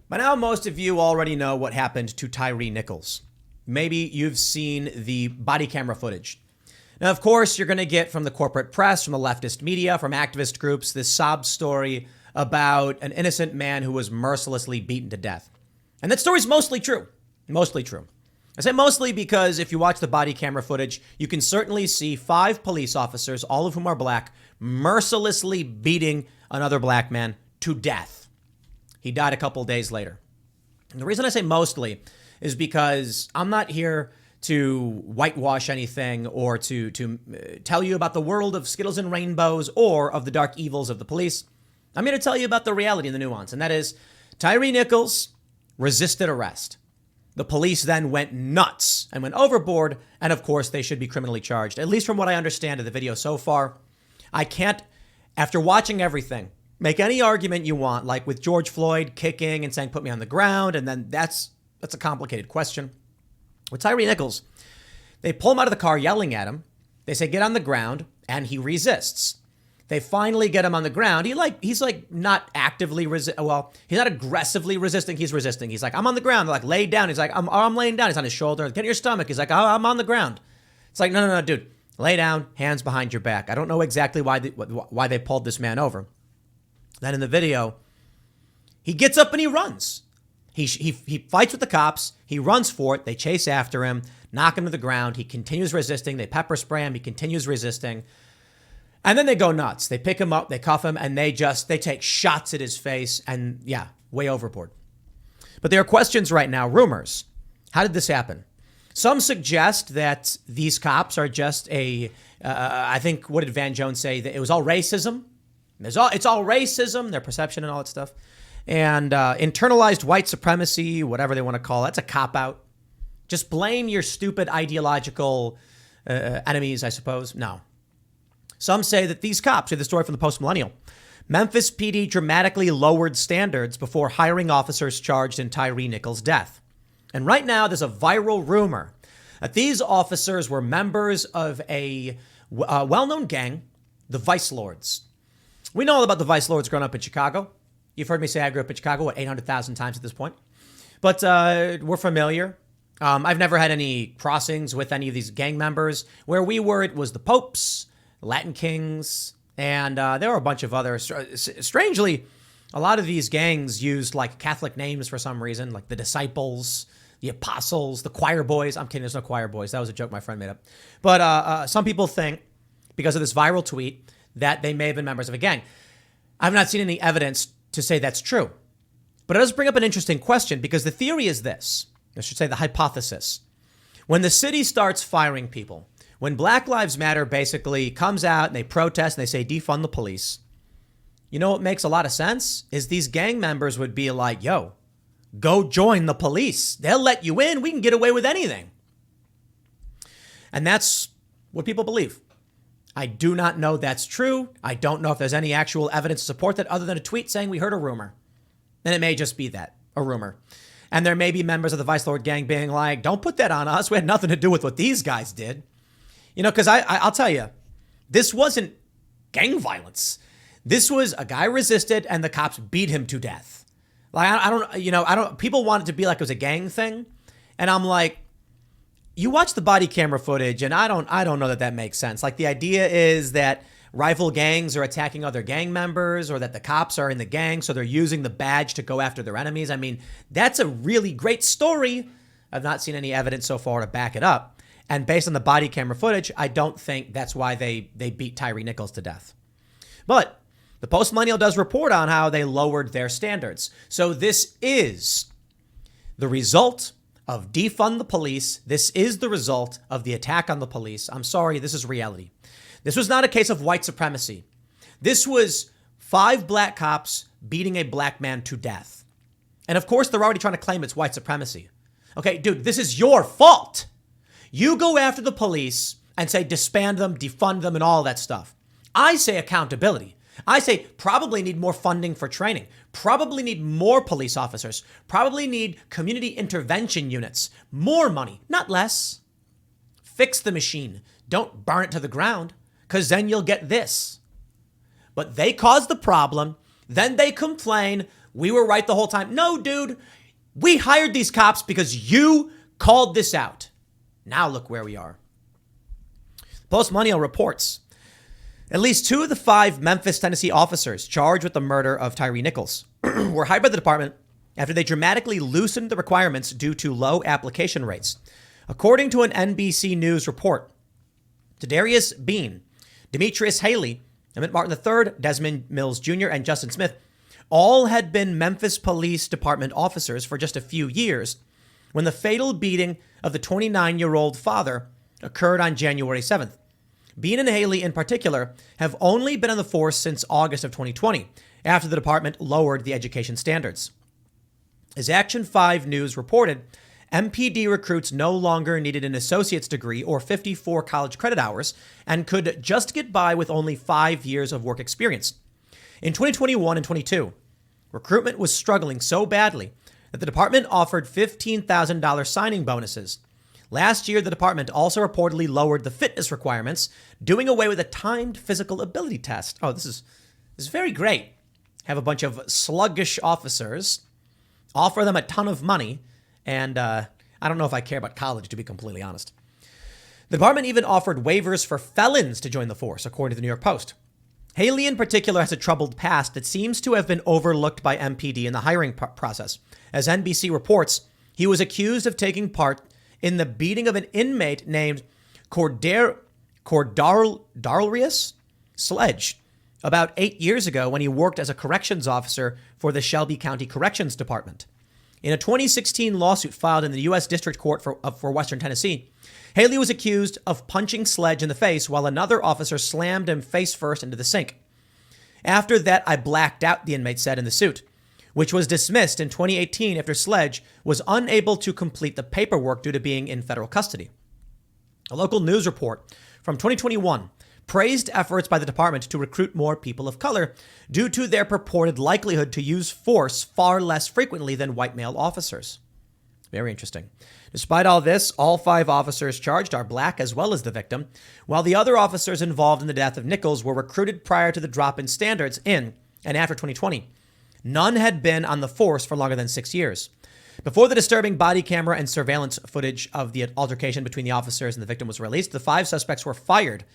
By now, most of you already know what happened to Tyre Nichols. Maybe you've seen the body camera footage. Now, of course, you're going to get from the corporate press, from the leftist media, from activist groups, this sob story about an innocent man who was mercilessly beaten to death. And that story's mostly true. Mostly true. I say mostly because if you watch the body camera footage, you can certainly see 5 police officers, all of whom are black, mercilessly beating another black man to death. He died a couple days later. And the reason I say mostly is because I'm not here to whitewash anything or to tell you about the world of Skittles and rainbows or of the dark evils of the police. I'm here to tell you about the reality and the nuance, and that is Tyre Nichols resisted arrest. The police then went nuts and went overboard, and of course they should be criminally charged, at least from what I understand of the video so far. I can't, after watching everything, make any argument you want, like with George Floyd kicking and saying, put me on the ground, and then that's a complicated question. With Tyre Nichols, they pull him out of the car yelling at him. They say, get on the ground, and he resists. They finally get him on the ground. He's not actively well, he's not aggressively resisting. He's resisting. He's like, I'm on the ground. They're like, lay down. He's like, I'm laying down. He's on his shoulder. Get your stomach. He's like, oh, I'm on the ground. It's like, no, dude, lay down, hands behind your back. I don't know exactly why they pulled this man over. Then in the video, he gets up and he runs. He fights with the cops. He runs for it. They chase after him, knock him to the ground. He continues resisting. They pepper spray him. He continues resisting. And then they go nuts. They pick him up, they cuff him, and they take shots at his face and, yeah, way overboard. But there are questions right now, rumors. How did this happen? Some suggest that these cops are just I think, what did Van Jones say? That it was all racism. It's all racism, their perception and all that stuff. And internalized white supremacy, whatever they want to call it. That's a cop-out. Just blame your stupid ideological enemies, I suppose. No. Some say that these cops, here's the story from the Post-Millennial. Memphis PD dramatically lowered standards before hiring officers charged in Tyre Nichols' death. And right now, there's a viral rumor that these officers were members of a well-known gang, the Vice Lords. We know all about the Vice Lords growing up in Chicago. You've heard me say I grew up in Chicago, 800,000 times at this point. But we're familiar. I've never had any crossings with any of these gang members. Where we were, it was the Popes, Latin Kings, and there were a bunch of other, strangely, a lot of these gangs used like Catholic names for some reason, like the Disciples, the Apostles, the Choir Boys. I'm kidding, there's no Choir Boys. That was a joke my friend made up. But some people think, because of this viral tweet, that they may have been members of a gang. I've not seen any evidence to say that's true. But it does bring up an interesting question, because the theory is this, I should say the hypothesis. When the city starts firing people, when Black Lives Matter basically comes out and they protest and they say defund the police, you know what makes a lot of sense is these gang members would be like, yo, go join the police. They'll let you in. We can get away with anything. And that's what people believe. I do not know that's true. I don't know if there's any actual evidence to support that other than a tweet saying we heard a rumor. And it may just be that, a rumor. And there may be members of the Vice Lord gang being like, don't put that on us. We had nothing to do with what these guys did. You know, because I'll tell you, this wasn't gang violence. This was a guy resisted and the cops beat him to death. Like, I don't, people want it to be like it was a gang thing. And I'm like, you watch the body camera footage and I don't know that makes sense. Like, the idea is that rival gangs are attacking other gang members or that the cops are in the gang, so they're using the badge to go after their enemies. I mean, that's a really great story. I've not seen any evidence so far to back it up. And based on the body camera footage, I don't think that's why they beat Tyre Nichols to death. But the Post-Millennial does report on how they lowered their standards. So this is the result of defund the police. This is the result of the attack on the police. I'm sorry, this is reality. This was not a case of white supremacy. This was 5 black cops beating a black man to death. And of course, they're already trying to claim it's white supremacy. Okay, dude, this is your fault. You go after the police and say disband them, defund them, and all that stuff. I say accountability. I say probably need more funding for training, probably need more police officers, probably need community intervention units, more money, not less. Fix the machine. Don't burn it to the ground, because then you'll get this. But they cause the problem, then they complain, We were right the whole time. No, dude, we hired these cops because you called this out. Now look where we are. Post-Millennial reports at least 2 of the 5 Memphis, Tennessee officers charged with the murder of Tyre Nichols were hired by the department after they dramatically loosened the requirements due to low application rates. According to an NBC News report, Tadarius Bean, Demetrius Haley, Emmett Martin III, Desmond Mills Jr., and Justin Smith all had been Memphis Police Department officers for just a few years when the fatal beating of the 29-year-old father occurred on January 7th. Bean and Haley, in particular, have only been on the force since August of 2020, after the department lowered the education standards. As Action 5 News reported, MPD recruits no longer needed an associate's degree or 54 college credit hours and could just get by with only 5 years of work experience. In 2021 and 22, recruitment was struggling so badly that the department offered $15,000 signing bonuses. Last year, the department also reportedly lowered the fitness requirements, doing away with a timed physical ability test. Oh, this is very great. Have a bunch of sluggish officers, offer them a ton of money, and I don't know if I care about college, to be completely honest. The department even offered waivers for felons to join the force, according to the New York Post. Haley, in particular, has a troubled past that seems to have been overlooked by MPD in the hiring process. As NBC reports, he was accused of taking part in the beating of an inmate named Cordarius Sledge about 8 years ago when he worked as a corrections officer for the Shelby County Corrections Department. In a 2016 lawsuit filed in the U.S. District Court for Western Tennessee, Haley was accused of punching Sledge in the face while another officer slammed him face first into the sink. After that, I blacked out, the inmate said in the suit, which was dismissed in 2018 after Sledge was unable to complete the paperwork due to being in federal custody. A local news report from 2021 praised efforts by the department to recruit more people of color due to their purported likelihood to use force far less frequently than white male officers. Very interesting. Despite all this, all 5 officers charged are black as well as the victim, while the other officers involved in the death of Nichols were recruited prior to the drop in standards in and after 2020. None had been on the force for longer than 6 years. Before the disturbing body camera and surveillance footage of the altercation between the officers and the victim was released, the 5 suspects were fired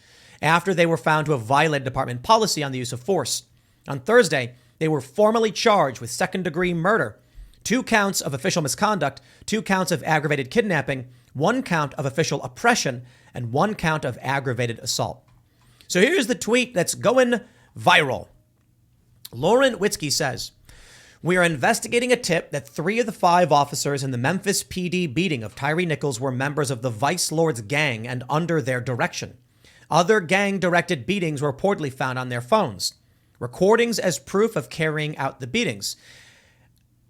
after they were found to have violated department policy on the use of force. On Thursday, they were formally charged with second-degree murder, 2 counts of official misconduct, 2 counts of aggravated kidnapping, 1 count of official oppression, and 1 count of aggravated assault. So here's the tweet that's going viral. Lauren Witzke says, "We are investigating a tip that 3 of the 5 officers in the Memphis PD beating of Tyre Nichols were members of the Vice Lords gang and under their direction. Other gang-directed beatings were reportedly found on their phones. Recordings as proof of carrying out the beatings."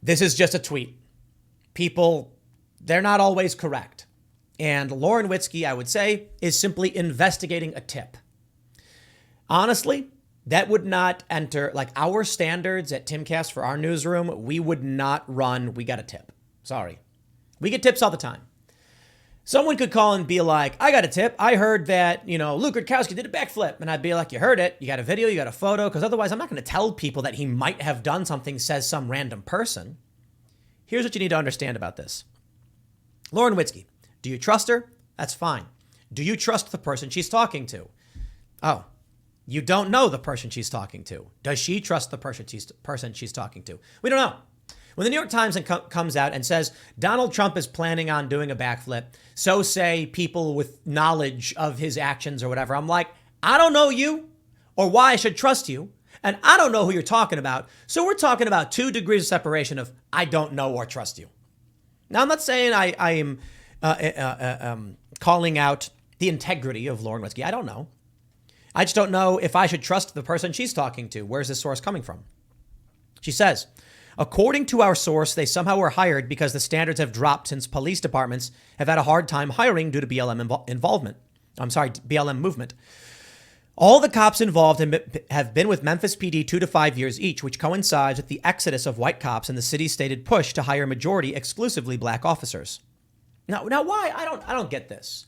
This is just a tweet. People, they're not always correct. And Lauren Witzke, I would say, is simply investigating a tip. Honestly, that would not enter, like our standards at Timcast for our newsroom, we would not run, we got a tip. Sorry. We get tips all the time. Someone could call and be like, I got a tip. I heard that, Luke Rutkowski did a backflip. And I'd be like, you heard it. You got a video, you got a photo. Because otherwise, I'm not going to tell people that he might have done something, says some random person. Here's what you need to understand about this. Lauren Witzke, do you trust her? That's fine. Do you trust the person she's talking to? Oh, you don't know the person she's talking to. Does she trust the person she's talking to? We don't know. When the New York Times comes out and says Donald Trump is planning on doing a backflip, so say people with knowledge of his actions or whatever, I'm like, I don't know you or why I should trust you. And I don't know who you're talking about. So we're talking about 2 degrees of separation of I don't know or trust you. Now, I'm not saying I am calling out the integrity of Lauren Witzke. I don't know. I just don't know if I should trust the person she's talking to. Where's this source coming from? She says, according to our source, they somehow were hired because the standards have dropped since police departments have had a hard time hiring due to BLM involvement. BLM movement. All the cops involved have been with Memphis PD 2 to 5 years each, which coincides with the exodus of white cops and the city's stated push to hire majority exclusively black officers. Now why? I don't get this.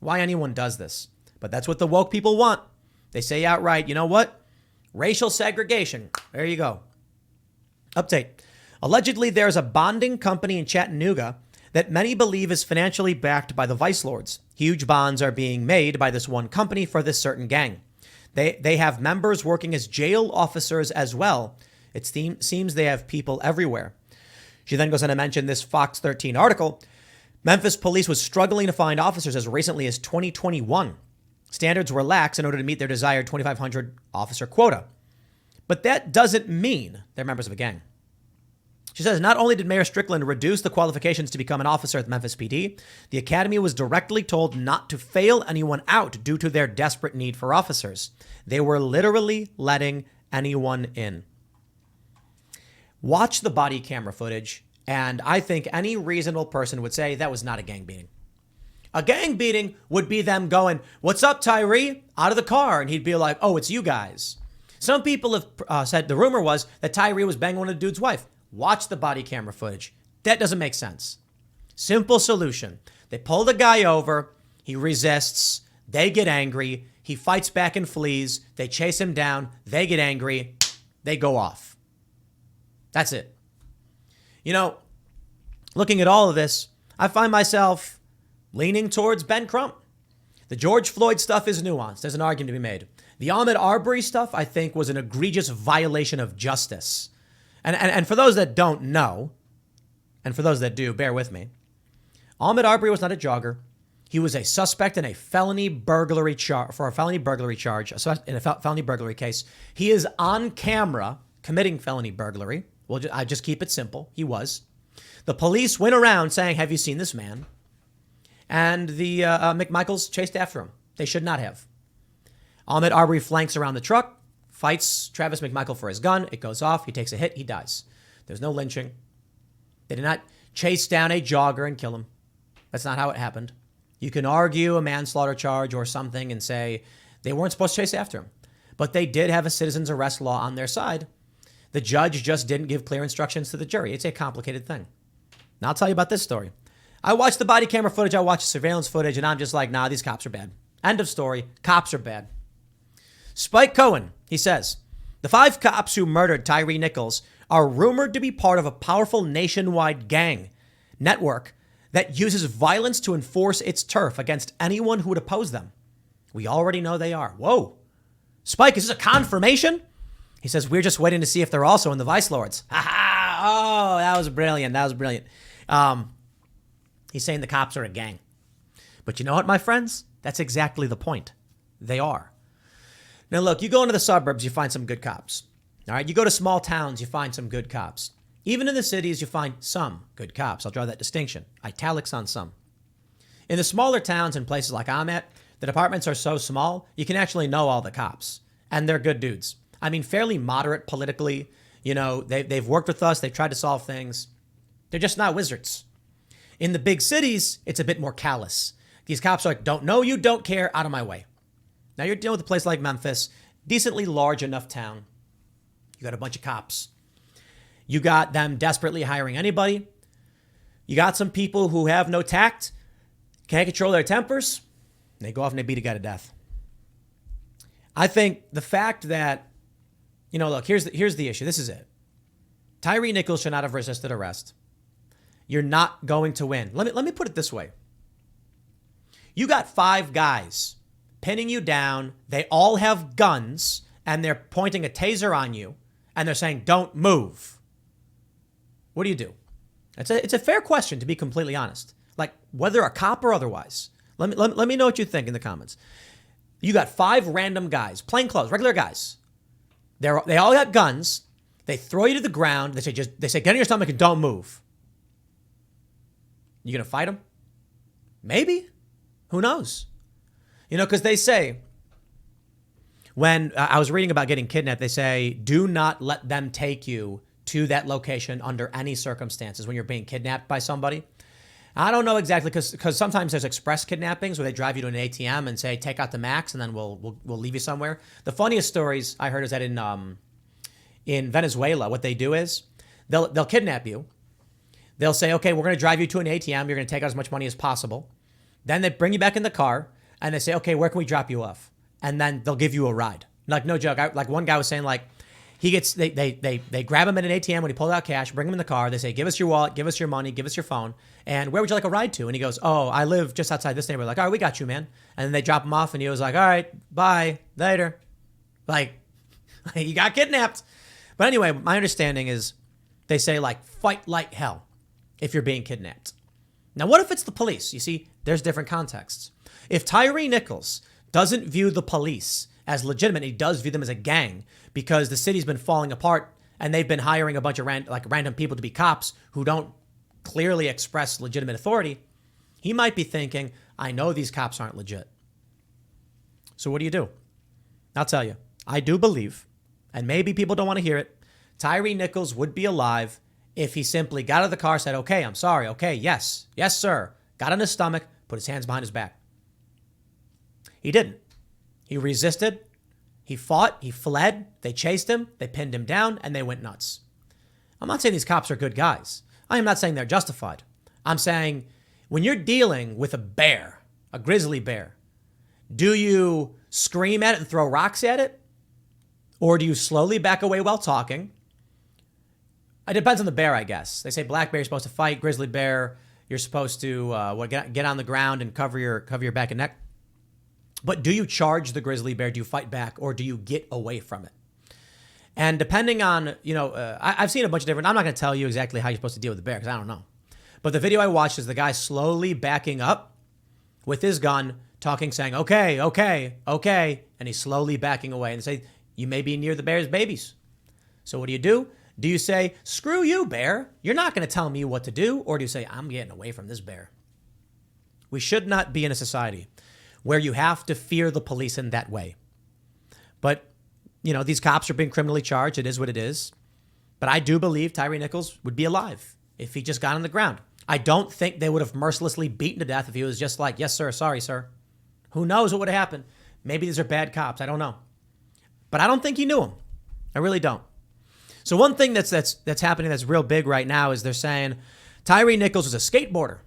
Why anyone does this. But that's what the woke people want. They say outright, you know what? Racial segregation. There you go. Update. Allegedly, there's a bonding company in Chattanooga that many believe is financially backed by the vice lords. Huge bonds are being made by this one company for this certain gang. They have members working as jail officers as well. It seems they have people everywhere. She then goes on to mention this Fox 13 article. Memphis police was struggling to find officers as recently as 2021. Standards were lax in order to meet their desired 2,500 officer quota. But that doesn't mean they're members of a gang. She says, not only did Mayor Strickland reduce the qualifications to become an officer at Memphis PD, the academy was directly told not to fail anyone out due to their desperate need for officers. They were literally letting anyone in. Watch the body camera footage, and I think any reasonable person would say that was not a gang beating. A gang beating would be them going, "What's up, Tyre?" out of the car, and he'd be like, "Oh, it's you guys." Some people have said the rumor was that Tyre was banging one of the dude's wife. Watch the body camera footage. That doesn't make sense. Simple solution. They pull the guy over. He resists. They get angry. He fights back and flees. They chase him down. They get angry. They go off. That's it. You know, looking at all of this, I find myself leaning towards Ben Crump. The George Floyd stuff is nuanced. There's an argument to be made. The Ahmaud Arbery stuff, I think, was an egregious violation of justice. And for those that don't know, and for those that do, bear with me. Ahmaud Arbery was not a jogger. He was a suspect in a felony burglary charge, in a felony burglary case. He is on camera committing felony burglary. I just keep it simple. He was. The police went around saying, "Have you seen this man?" And the McMichaels chased after him. They should not have. Ahmaud Arbery flanks around the truck, fights Travis McMichael for his gun. It goes off. He takes a hit. He dies. There's no lynching. They did not chase down a jogger and kill him. That's not how it happened. You can argue a manslaughter charge or something and say they weren't supposed to chase after him. But they did have a citizen's arrest law on their side. The judge just didn't give clear instructions to the jury. It's a complicated thing. Now I'll tell you about this story. I watched the body camera footage. I watched the surveillance footage, and I'm just like, nah, these cops are bad. End of story. Cops are bad. Spike Cohen, he says, the 5 cops who murdered Tyre Nichols are rumored to be part of a powerful nationwide gang network that uses violence to enforce its turf against anyone who would oppose them. We already know they are. Whoa. Spike, is this a confirmation? He says, we're just waiting to see if they're also in the Vice Lords. Ha ha. Oh, that was brilliant. He's saying the cops are a gang. But you know what, my friends? That's exactly the point. They are. Now, look, you go into the suburbs, you find some good cops. All right. You go to small towns, you find some good cops. Even in the cities, you find some good cops. I'll draw that distinction. Italics on some. In the smaller towns and places like I'm at, the departments are so small, you can actually know all the cops. And they're good dudes. I mean, fairly moderate politically. You know, they've worked with us. They've tried to solve things. They're just not wizards. In the big cities, it's a bit more callous. These cops are like, don't know you, don't care, out of my way. Now you're dealing with a place like Memphis, decently large enough town. You got a bunch of cops. You got them desperately hiring anybody. You got some people who have no tact, can't control their tempers. They go off and they beat a guy to death. I think the fact that, you know, look, here's the issue. This is it. Tyre Nichols should not have resisted arrest. You're not going to win. Let me put it this way. You got 5 guys pinning you down. They all have guns and they're pointing a taser on you and they're saying, don't move. What do you do? It's a fair question, to be completely honest. Like, whether a cop or otherwise. Let me know what you think in the comments. You got 5 random guys, plain clothes, regular guys. They all got guns. They throw you to the ground. They say, get on your stomach and don't move. You gonna fight them? Maybe. Who knows? You know, because they say, when I was reading about getting kidnapped, they say, do not let them take you to that location under any circumstances when you're being kidnapped by somebody. I don't know exactly, because sometimes there's express kidnappings where they drive you to an ATM and say, take out the max and then we'll leave you somewhere. The funniest stories I heard is that in Venezuela, what they do is they'll kidnap you. They'll say, okay, we're going to drive you to an ATM. You're going to take out as much money as possible. Then they bring you back in the car and they say, okay, where can we drop you off? And then they'll give you a ride. Like, no joke. Like one guy was saying, like, They grab him at an ATM when he pulled out cash, bring him in the car. They say, give us your wallet, give us your money, give us your phone. And where would you like a ride to? And he goes, oh, I live just outside this neighborhood. Like, all right, we got you, man. And then they drop him off and he was like, all right, bye, later. Like, he got kidnapped. But anyway, my understanding is they say like fight like hell if you're being kidnapped. Now, what if it's the police? You see, there's different contexts. If Tyre Nichols doesn't view the police as legitimate, he does view them as a gang because the city's been falling apart and they've been hiring a bunch of random people to be cops who don't clearly express legitimate authority. He might be thinking, I know these cops aren't legit. So what do? I'll tell you, I do believe, and maybe people don't want to hear it, Tyre Nichols would be alive if he simply got out of the car, said, okay, I'm sorry. Okay, yes, sir. Got on his stomach, put his hands behind his back. He didn't. He resisted. He fought. He fled. They chased him. They pinned him down, and they went nuts. I'm not saying these cops are good guys. I am not saying they're justified. I'm saying when you're dealing with a bear, a grizzly bear, do you scream at it and throw rocks at it? Or do you slowly back away while talking? It depends on the bear, I guess. They say black bear, you're supposed to fight. Grizzly bear, you're supposed to get on the ground and cover your back and neck. But do you charge the grizzly bear? Do you fight back? Or do you get away from it? And depending on, I've seen a bunch of different, I'm not going to tell you exactly how you're supposed to deal with the bear because I don't know. But the video I watched is the guy slowly backing up with his gun, talking, saying, okay. And he's slowly backing away and say, you may be near the bear's babies. So what do? Do you say, screw you, bear? You're not going to tell me what to do? Or do you say, I'm getting away from this bear? We should not be in a society where you have to fear the police in that way. But, these cops are being criminally charged. It is what it is. But I do believe Tyre Nichols would be alive if he just got on the ground. I don't think they would have mercilessly beaten to death if he was just like, yes, sir, sorry, sir. Who knows what would have happened? Maybe these are bad cops. I don't know. But I don't think he knew him. I really don't. So one thing that's happening that's real big right now is they're saying Tyre Nichols was a skateboarder.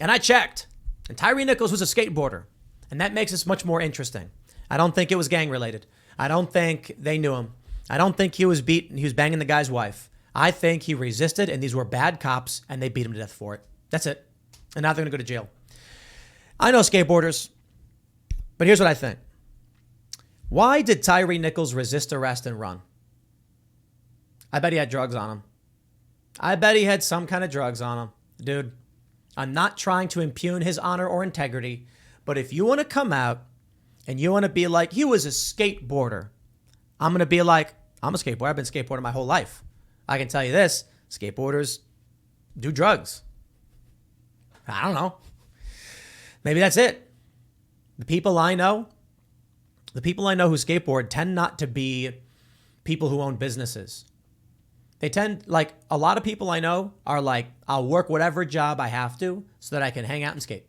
And I checked. And Tyre Nichols was a skateboarder. And that makes this much more interesting. I don't think it was gang related. I don't think they knew him. I don't think he was banging the guy's wife. I think he resisted and these were bad cops and they beat him to death for it. That's it. And now they're going to go to jail. I know skateboarders, but here's what I think. Why did Tyre Nichols resist arrest and run? I bet he had drugs on him. I bet he had some kind of drugs on him. Dude, I'm not trying to impugn his honor or integrity, but if you want to come out and you want to be like, he was a skateboarder, I'm going to be like, I'm a skateboarder. I've been skateboarding my whole life. I can tell you this, skateboarders do drugs. I don't know. Maybe that's it. The people I know who skateboard tend not to be people who own businesses. They tend, like a lot of people I know are like, I'll work whatever job I have to so that I can hang out and skate.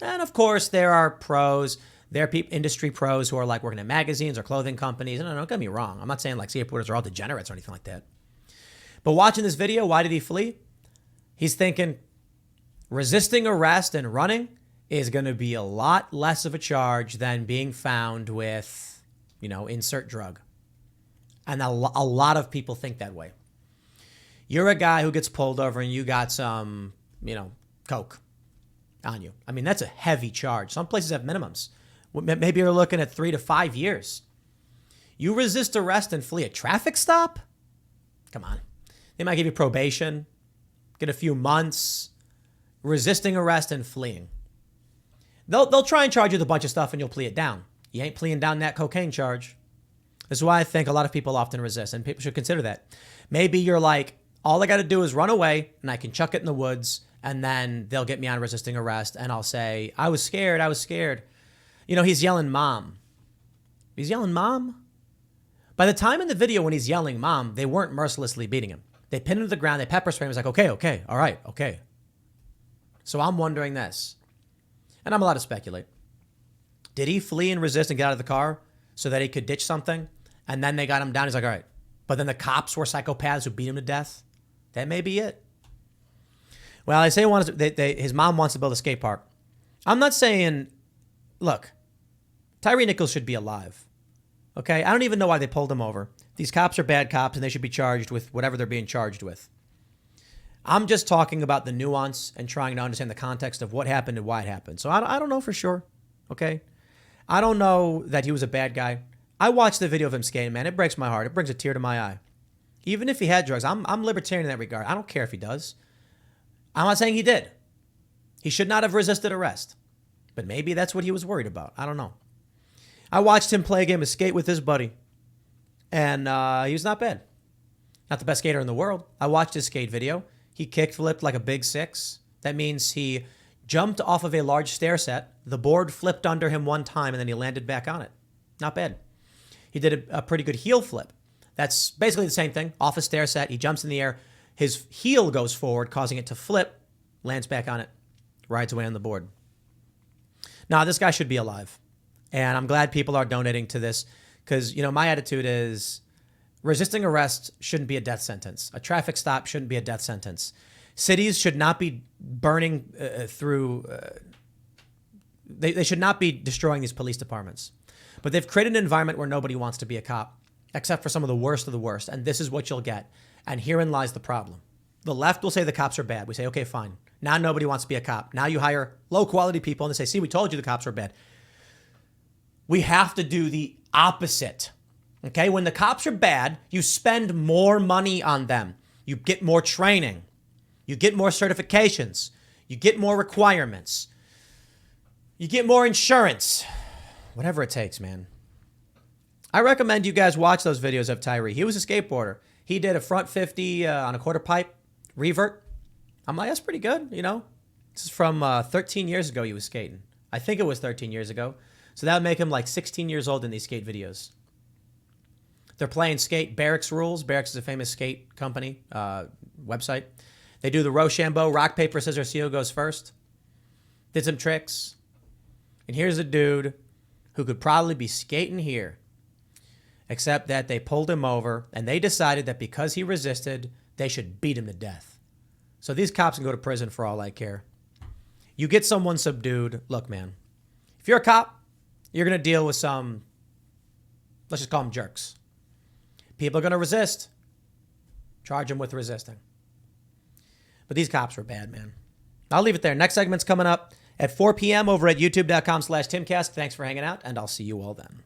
And of course, there are pros. There are industry pros who are like working at magazines or clothing companies. And don't get me wrong. I'm not saying like skateboarders are all degenerates or anything like that. But watching this video, why did he flee? He's thinking resisting arrest and running is going to be a lot less of a charge than being found with, insert drug. And a lot of people think that way. You're a guy who gets pulled over and you got some, coke on you. I mean, that's a heavy charge. Some places have minimums. Maybe you're looking at 3 to 5 years. You resist arrest and flee a traffic stop? Come on. They might give you probation, get a few months, resisting arrest and fleeing. They'll try and charge you with a bunch of stuff and you'll plea it down. You ain't pleading down that cocaine charge. This is why I think a lot of people often resist, and people should consider that. Maybe you're like, all I got to do is run away and I can chuck it in the woods and then they'll get me on resisting arrest and I'll say, I was scared. He's yelling, Mom. He's yelling, Mom? By the time in the video when he's yelling, Mom, they weren't mercilessly beating him. They pinned him to the ground. They pepper sprayed him. He's like, okay, all right, okay. So I'm wondering this, and I'm allowed to speculate. Did he flee and resist and get out of the car so that he could ditch something? And then they got him down. He's like, all right. But then the cops were psychopaths who beat him to death. That may be it. Well, I say his mom wants to build a skate park. I'm not saying, look, Tyre Nichols should be alive. Okay? I don't even know why they pulled him over. These cops are bad cops and they should be charged with whatever they're being charged with. I'm just talking about the nuance and trying to understand the context of what happened and why it happened. So I don't know for sure, okay? I don't know that he was a bad guy. I watched the video of him skating, man. It breaks my heart. It brings a tear to my eye. Even if he had drugs, I'm libertarian in that regard. I don't care if he does. I'm not saying he did. He should not have resisted arrest. But maybe that's what he was worried about. I don't know. I watched him play a game of skate with his buddy. And he was not bad. Not the best skater in the world. I watched his skate video. He kickflipped like a big six. That means he jumped off of a large stair set. The board flipped under him one time and then he landed back on it. Not bad. He did a pretty good heel flip. That's basically the same thing. Off a stair set, he jumps in the air. His heel goes forward, causing it to flip, lands back on it, rides away on the board. Now, this guy should be alive. And I'm glad people are donating to this because, you know, my attitude is resisting arrest shouldn't be a death sentence. A traffic stop shouldn't be a death sentence. Cities should not be burning they should not be destroying these police departments. But they've created an environment where nobody wants to be a cop, except for some of the worst of the worst. And this is what you'll get. And herein lies the problem. The left will say the cops are bad. We say, okay, fine. Now nobody wants to be a cop. Now you hire low-quality people and they say, see, we told you the cops are bad. We have to do the opposite. Okay? When the cops are bad, you spend more money on them. You get more training. You get more certifications. You get more requirements. You get more insurance. Whatever it takes, man. I recommend you guys watch those videos of Tyre. He was a skateboarder. He did a front 50 on a quarter pipe revert. I'm like, that's pretty good, you know. This is from 13 years ago he was skating. I think it was 13 years ago. So that would make him like 16 years old in these skate videos. They're playing skate. Barracks Rules. Barracks is a famous skate company website. They do the Rochambeau, rock, paper, scissors, see who goes first. Did some tricks. And here's a dude who could probably be skating here, except that they pulled him over and they decided that because he resisted, they should beat him to death. So these cops can go to prison for all I care. You get someone subdued. Look, man, if you're a cop, you're going to deal with some, let's just call them jerks. People are going to resist. Charge them with resisting. But these cops were bad, man. I'll leave it there. Next segment's coming up at 4 p.m. over at youtube.com/Timcast. Thanks for hanging out, and I'll see you all then.